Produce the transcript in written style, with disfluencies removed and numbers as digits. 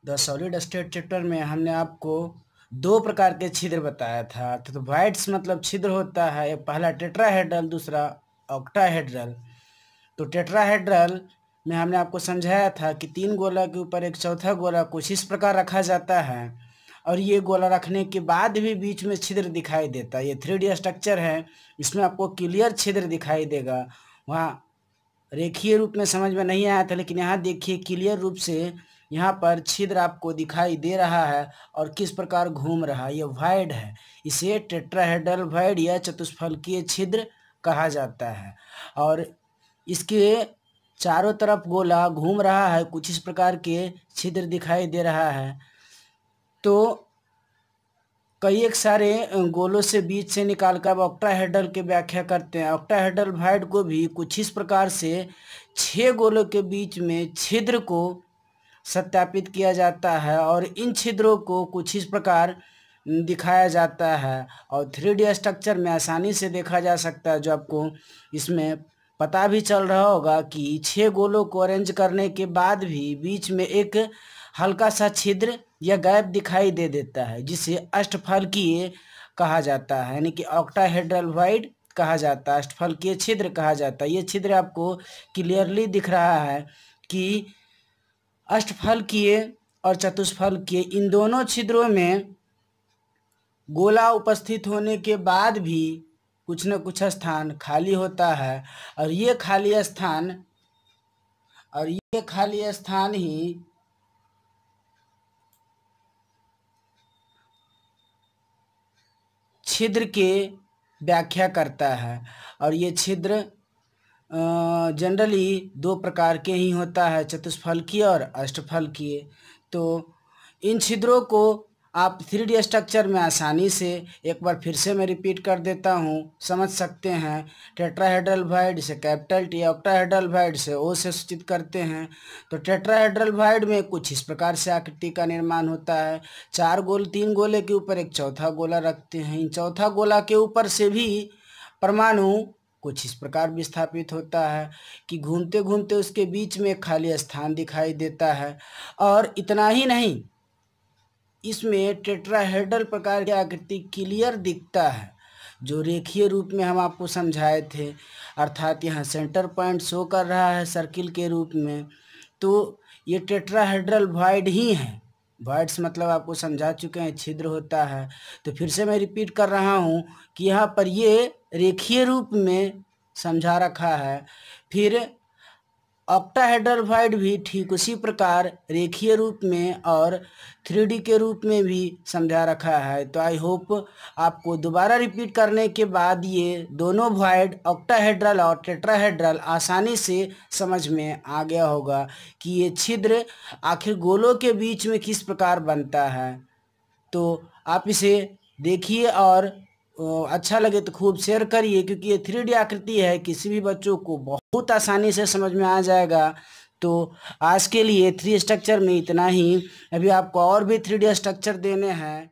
The solid state chapter में हमने आपको दो प्रकार के छिद्र बताया था। तो वाइड्स मतलब छिद्र होता है, एक पहला टेट्राहेड्रल, दूसरा ऑक्टाहेड्रल। तो टेट्राहेड्रल में हमने आपको समझाया था कि तीन गोला के ऊपर एक चौथा गोला कुछ इस प्रकार रखा जाता है और ये गोला रखने के बाद भी बीच में छिद्र दिखाई देता है। ये 3D स्ट्रक्चर है, इसमें आपको क्लियर छिद्र दिखाई देगा। वहाँ रेखीय रूप में समझ में नहीं आया था, लेकिन यहाँ देखिए क्लियर रूप से यहाँ पर छिद्र आपको दिखाई दे रहा है और किस प्रकार घूम रहा है। ये वॉइड है, इसे टेट्राहेड्रल वॉइड या चतुष्फलकीय छिद्र कहा जाता है। और इसके चारों तरफ गोला घूम रहा है, कुछ इस प्रकार के छिद्र दिखाई दे रहा है। तो कई एक सारे गोलों से बीच से निकालकर अब ऑक्टाहेड्रल की व्याख्या करते हैं। ऑक्टाहेड्रल वॉइड को भी कुछ इस प्रकार से 6 गोलों के बीच में छिद्र को सत्यापित किया जाता है और इन छिद्रों को कुछ इस प्रकार दिखाया जाता है और 3D स्ट्रक्चर में आसानी से देखा जा सकता है। जो आपको इसमें पता भी चल रहा होगा कि 6 गोलों को अरेंज करने के बाद भी बीच में एक हल्का सा छिद्र या गैप दिखाई दे देता है, जिसे अष्टफलकीय कहा जाता है, यानी कि ऑक्टाहेड्रल वॉइड कहा जाता है, अष्टफलकीय छिद्र कहा जाता है। ये छिद्र आपको क्लियरली दिख रहा है कि अष्टफलकीय और चतुष्फलकीय इन दोनों छिद्रों में गोला उपस्थित होने के बाद भी कुछ न कुछ स्थान खाली होता है और ये खाली स्थान ही छिद्र के व्याख्या करता है। और ये छिद्र जनरली दो प्रकार के ही होता है, चतुष्फलकीय और अष्टफलकीय। तो इन छिद्रों को आप 3D स्ट्रक्चर में आसानी से, एक बार फिर से मैं रिपीट कर देता हूँ, समझ सकते हैं। टेट्राहेड्रल वॉइड से कैपिटल टी, ऑक्टाहेड्रल वॉइड से ओ से सूचित करते हैं। तो टेट्राहेड्रल वॉइड में कुछ इस प्रकार से आकृति का निर्माण होता है। 3 गोले के ऊपर एक चौथा गोला रखते हैं। इन चौथा गोला के ऊपर से भी परमाणु कुछ इस प्रकार विस्थापित होता है कि घूमते घूमते उसके बीच में एक खाली स्थान दिखाई देता है। और इतना ही नहीं, इसमें टेट्राहेड्रल प्रकार की आकृति क्लियर दिखता है, जो रेखीय रूप में हम आपको समझाए थे। अर्थात यहाँ सेंटर पॉइंट शो कर रहा है सर्किल के रूप में। तो ये टेट्राहेड्रल वॉइड ही है। वॉइड्स मतलब आपको समझा चुके हैं, छिद्र होता है। तो फिर से मैं रिपीट कर रहा हूँ कि यहाँ पर ये रेखीय रूप में समझा रखा है। फिर ऑक्टाहेड्रल वॉइड भी ठीक उसी प्रकार रेखीय रूप में और 3D के रूप में भी समझा रखा है। तो आई होप आपको दोबारा रिपीट करने के बाद ये दोनों वॉइड ऑक्टाहेड्रल और टेट्राहेड्रल आसानी से समझ में आ गया होगा कि ये छिद्र आखिर गोलों के बीच में किस प्रकार बनता है। तो आप इसे देखिए और अच्छा लगे तो खूब शेयर करिए, क्योंकि ये 3D आकृति है, किसी भी बच्चों को बहुत आसानी से समझ में आ जाएगा। तो आज के लिए 3D स्ट्रक्चर में इतना ही। अभी आपको और भी 3D स्ट्रक्चर देने हैं।